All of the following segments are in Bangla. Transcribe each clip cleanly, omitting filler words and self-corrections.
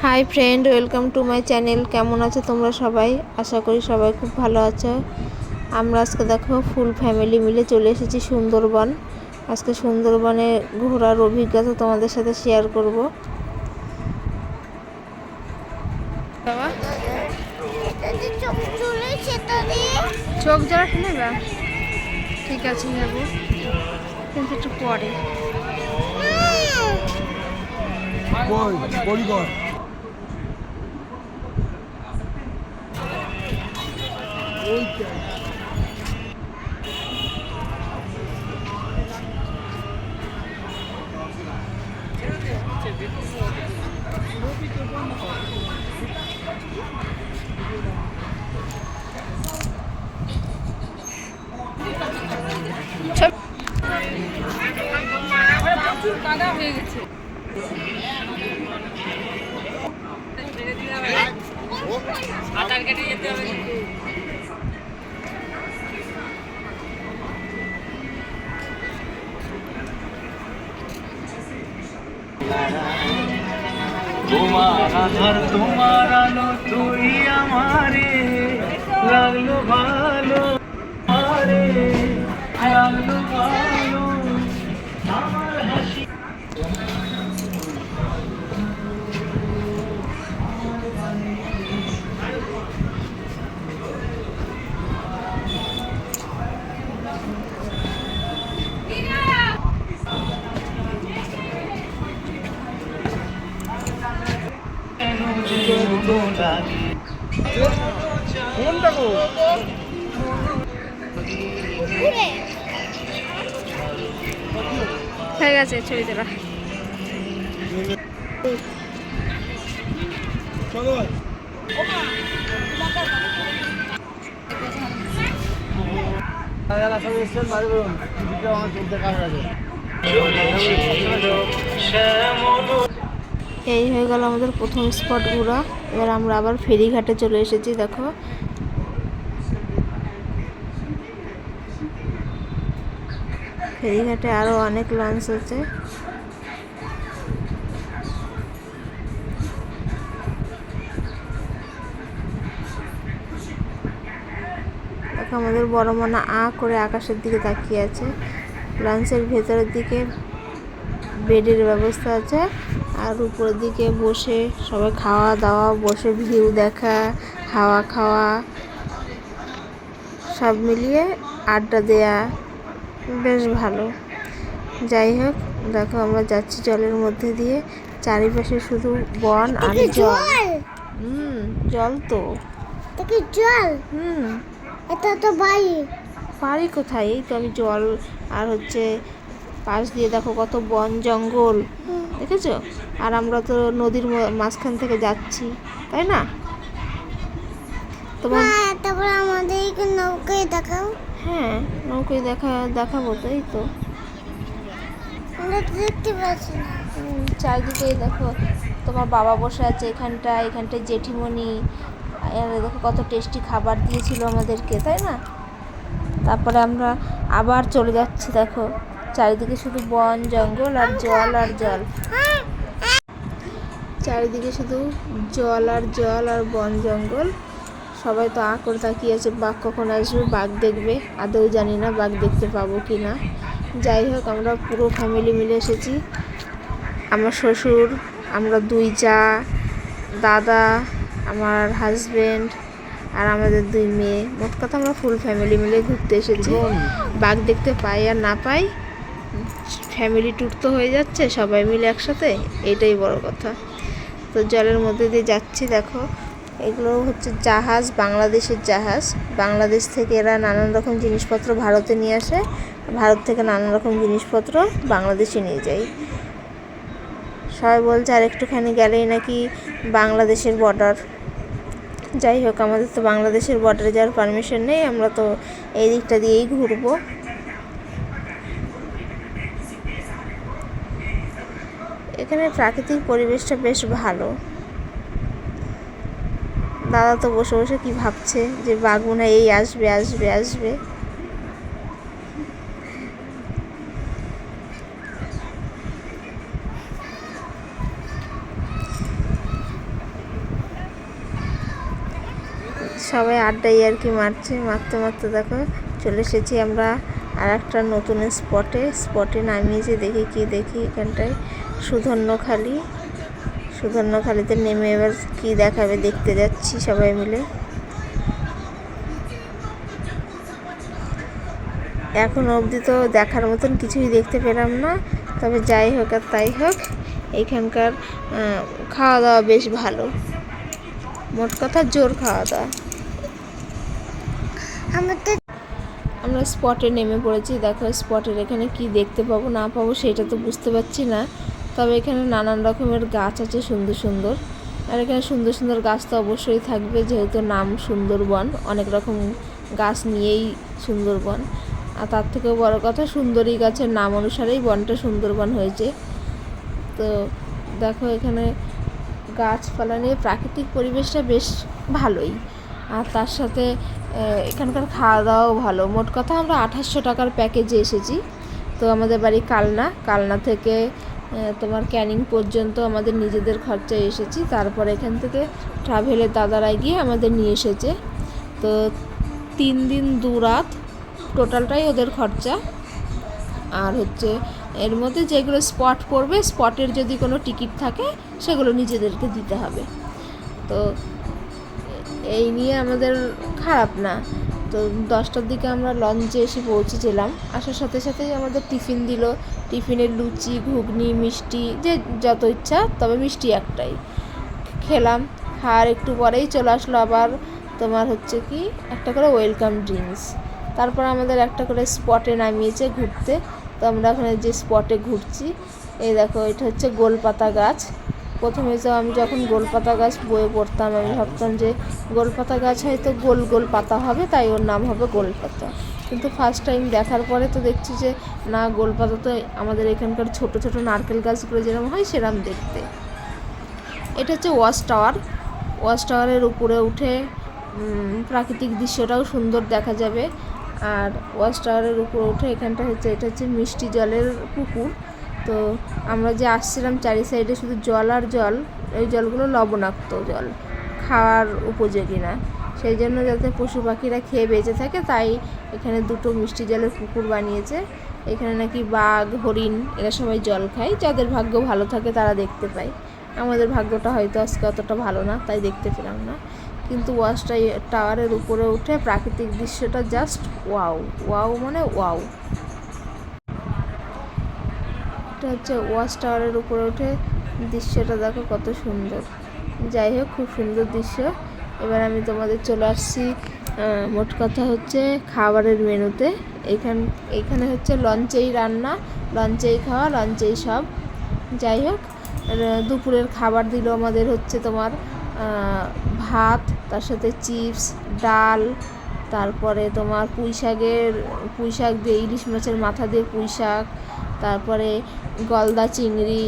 Hi friend, welcome to my channel. কেমন আছো তোমরা সবাই? আশা করি সবাই খুব ভালো আছো। আমরা আজকে দেখো ফুল ফ্যামিলি মিলে চলে এসেছি সুন্দরবন। আজকে সুন্দরবনে ঘোরার অভিজ্ঞতা তোমাদের সাথে শেয়ার করব। চোখ জড়াতে নেবা? ঠিক আছে, নেব, কিন্তু একটু পরে। কাদা হয়ে গেছে। তোমার আধার তোমার আলো তুই আমারে লাগলো ভালো, আরে লাগলো ভালো আমার হাসি। হয়ে গেছে ছবি তোলা। এই হয়ে গেল আমাদের প্রথম স্পট ঘোরা। এবার আমরা আবার ফেরিঘাটে চলে এসেছি। দেখো, ফেরিঘাটে আরো অনেক লঞ্চ আছে। দেখো, আমাদের বড় মনা করে আকাশের দিকে তাকিয়ে আছে। লঞ্চের ভেতরের দিকে বেডের ব্যবস্থা আছে, আর উপরের দিকে বসে সবাই খাওয়া দাওয়া, বসে ভিউ দেখা, হাওয়া খাওয়া, সব মিলিয়ে আড্ডা দেয়া বেশ ভালো। যাই হোক, দেখো আমরা যাচ্ছি জলের মধ্যে দিয়ে। চারিপাশে শুধু বন আর জল। জল তো জল। এটা তো বাড়ি কোথায়? এই তো আমি জল আর হচ্ছে পাশ দিয়ে দেখো কত বন জঙ্গল, দেখেছো? আর আমরা তো নদীর মাঝখান থেকে যাচ্ছি, তাই না? তোমার তারপরে আমাদের নৌকায় দেখাও। হ্যাঁ, নৌকায় দেখাবো তো। এই তো আমরা তো দেখতে পাচ্ছি না। চারিদিকে দেখো, তোমার বাবা বসে আছে এখানটায় জেঠিমণি। দেখো কত টেস্টি খাবার দিয়েছিল আমাদেরকে, তাই না? তারপরে আমরা আবার চলে যাচ্ছি। দেখো, চারিদিকে শুধু বন জঙ্গল আর জল আর জল। চারিদিকে শুধু জল আর জল আর বন জঙ্গল। সবাই তো করে তাকিয়ে আছে বাঘ কখন আসবে, বাঘ দেখবে। আদৌ জানি না বাঘ দেখতে পাবো কি না। যাই হোক, আমরা পুরো ফ্যামিলি মিলে এসেছি। আমার শ্বশুর, আমরা দুই যা, দাদা, আমার হাজবেন্ড আর আমাদের দুই মেয়ে। মোট কথা আমরা ফুল ফ্যামিলি মিলে ঘুরতে এসেছি। বাঘ দেখতে পাই আর না পাই, ফ্যামিলি ট্যুর তো হয়ে যাচ্ছে সবাই মিলে একসাথে, এটাই বড় কথা। তো জলের মধ্যে দিয়ে যাচ্ছি। দেখো, এগুলো হচ্ছে জাহাজ, বাংলাদেশের জাহাজ। বাংলাদেশ থেকে এরা নানান রকম জিনিসপত্র ভারতে নিয়ে আসে, ভারত থেকে নানান রকম জিনিসপত্র বাংলাদেশে নিয়ে যায়। সবাই বলছে আর একটুখানি গেলেই নাকি বাংলাদেশের বর্ডার। যাই হোক, আমাদের তো বাংলাদেশের বর্ডারে যাওয়ার পারমিশন নেই, আমরা তো এই দিকটা দিয়েই ঘুরবো। এখানে প্রাকৃতিক পরিবেশটা বেশ ভালো। দাদা তো বসে বসে কি ভাবছে যে বাঘ মনে হয় এই আসবে আসবে আসবে। সবাই আড্ডাই আর কি মারছে, মারতে মারতে দেখো চলে এসেছি আমরা আর একটা নতুন স্পটে নামিয়েছি। দেখি এখানটায় সুধন্যখালিতে নেমে এবার কি দেখাবে দেখতে যাচ্ছি সবাই মিলে। এখন অবধি তো দেখার মতন কিছুই দেখতে পেলাম না, তবে যাই হোক আর তাই হোক এইখানকার খাওয়া দাওয়া বেশ ভালো, মোট কথা জোর খাওয়া দাওয়া। আমরা স্পটে নেমে পড়েছি। দেখো স্পটের এখানে কি দেখতে পাবো না পাবো সেটা তো বুঝতে পারছি না, তবে এখানে নানান রকমের গাছ আছে সুন্দর সুন্দর। আর এখানে সুন্দর সুন্দর গাছ তো অবশ্যই থাকবে, যেহেতু নাম সুন্দরবন, অনেক রকম গাছ নিয়েই সুন্দরবন। আর তার থেকেও বড় কথা সুন্দরী গাছের নাম অনুসারেই বনটা সুন্দরবন হয়েছে। তো দেখো এখানে গাছপালা নিয়ে প্রাকৃতিক পরিবেশটা বেশ ভালোই, আর তার সাথে এখানকার খাওয়া দাওয়াও ভালো। মোট কথা আমরা 2800 টাকার প্যাকেজে এসেছি। তো আমাদের বাড়ি কালনা থেকে তোমার ক্যানিং পর্যন্ত আমাদের নিজেদের খরচায় এসেছি। তারপর এখান থেকে ট্রাভেলের দাদারা গিয়ে আমাদের নিয়ে এসেছে। তো 3 দিন 2 রাত টোটালটাই ওদের খরচা। আর হচ্ছে এর মধ্যে যেগুলো স্পট পড়বে, স্পটের যদি কোনো টিকিট থাকে সেগুলো নিজেদেরকে দিতে হবে। তো এই নিয়ে আমাদের খারাপ না। তো 10টার দিকে আমরা লঞ্চে এসে পৌঁছেছিলাম। আসার সাথে সাথেই আমাদের টিফিন দিল। টিফিনের লুচি, ঘুগনি, মিষ্টি, যে যত ইচ্ছা, তবে মিষ্টি একটাই খেলাম। আর একটু পরেই চলে আসলো আবার তোমার হচ্ছে কি একটা করে ওয়েলকাম ড্রিঙ্কস। তারপর আমাদের একটা করে স্পটে নামিয়েছে ঘুরতে। তো আমরা ওখানে যে স্পটে ঘুরছি, এই দেখো এটা হচ্ছে গোলপাতা গাছ। প্রথমে তো আমি যখন গোলপাতা গাছ বয়ে পড়তাম, আমি ভাবতাম যে গোলপাতা গাছ হয়তো গোল গোল পাতা হবে, তাই ওর নাম হবে গোলপাতা। কিন্তু ফার্স্ট টাইম দেখার পরে তো দেখছি যে না, গোলপাতা তো আমাদের এখানকার ছোট ছোট নারকেল গাছগুলো যেরকম হয় সেরকম দেখতে। এটা হচ্ছে ওয়াচ টাওয়ারের উপরে উঠে প্রাকৃতিক দৃশ্যটাও সুন্দর দেখা যাবে। আর ওয়াচ টাওয়ারের উপরে উঠে এটা হচ্ছে মিষ্টি জলের পুকুর। তো আমরা যে আসছিলাম চারি সাইডে শুধু জল আর জল, এই জলগুলো লবণাক্ত জল, খাওয়ার উপযোগী না। সেই জন্য যাতে পশু পাখিরা খেয়ে বেঁচে থাকে, তাই এখানে 2টো মিষ্টি জলের পুকুর বানিয়েছে। এখানে নাকি বাঘ, হরিণ এরা সবাই জল খায়, যাদের ভাগ্য ভালো থাকে তারা দেখতে পায়। আমাদের ভাগ্যটা হয়তো আজকে অতটা ভালো না, তাই দেখতে পেলাম না। কিন্তু ওয়াচ টাওয়ারের উপরে উঠে প্রাকৃতিক দৃশ্যটা জাস্ট ওয়াও মানে ওয়াও। এটা হচ্ছে ওয়াচ টাওয়ারের উপরে উঠে দৃশ্যটা দেখো কত সুন্দর। যাই হোক, খুব সুন্দর দৃশ্য। এবার আমি তোমাদের চলে আসছি মোট কথা হচ্ছে খাবারের মেনুতে। এইখানে হচ্ছে লঞ্চেই রান্না, লঞ্চেই খাওয়া, লঞ্চেই সব। যাই হোক, দুপুরের খাবার দিল আমাদের হচ্ছে তোমার ভাত, তার সাথে চিপস, ডাল, তারপরে তোমার পুঁই শাক দিয়ে, ইলিশ মাছের মাথা দিয়ে পুঁই শাক, তারপরে গলদা চিংড়ি,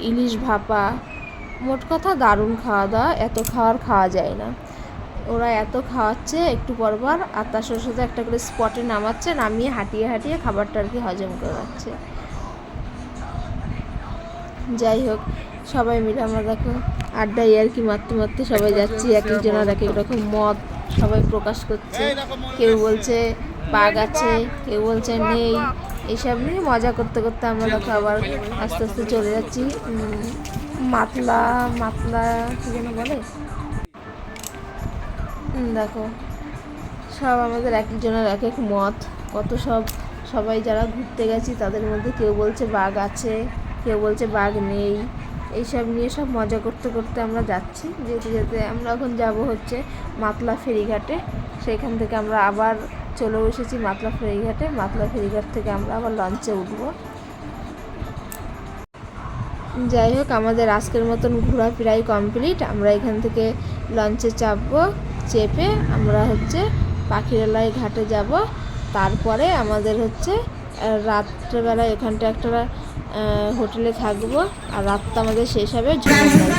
ইলিশ ভাপা। মোট কথা দারুণ খাওয়া দাওয়া, এত খাওয়া যায় না। ওরা এত খাওয়াচ্ছে একটু পরপর, আর তার সাথে একটা করে স্পটে নামাচ্ছে, নামিয়ে হাঁটিয়ে খাবারটা আর কি হজম করাচ্ছে। যাই হোক, সবাই মিলে আমরা দেখো আড্ডাই আর কি মারতে সবাই যাচ্ছি। এক একজনের এক এক রকম মত সবাই প্রকাশ করছে। কেউ বলছে বাঘ আছে, কেউ বলছে নেই। এইসব নিয়ে মজা করতে করতে আমরা দেখো আবার আস্তে আস্তে চলে যাচ্ছি মাতলা কি যেন বলে। দেখো সব আমাদের এক একজনের এক এক মত, কত সবাই যারা ঘুরতে গেছি তাদের মধ্যে কেউ বলছে বাঘ আছে, কেউ বলছে বাঘ নেই। এইসব নিয়ে সব মজা করতে করতে আমরা যাচ্ছি। যেতে আমরা এখন যাব হচ্ছে মাতলা ফেরিঘাটে। সেখান থেকে আমরা আবার চলে এসেছি মাতলা ফেরিঘাটে। মাতলা ফেরিঘাট থেকে আমরা আবার লঞ্চে উঠব। যাই হোক, আমাদের আজকের মতন ঘোরাফেরাই কমপ্লিট। আমরা এখান থেকে লঞ্চে চাপবো, চেপে আমরা হচ্ছে পাখিরালয় ঘাটে যাব। তারপরে আমাদের হচ্ছে রাত্রেবেলায় এখানটা একটা হোটেলে থাকবো, আর রাতটা আমাদের শেষ হবে ঝুমুর।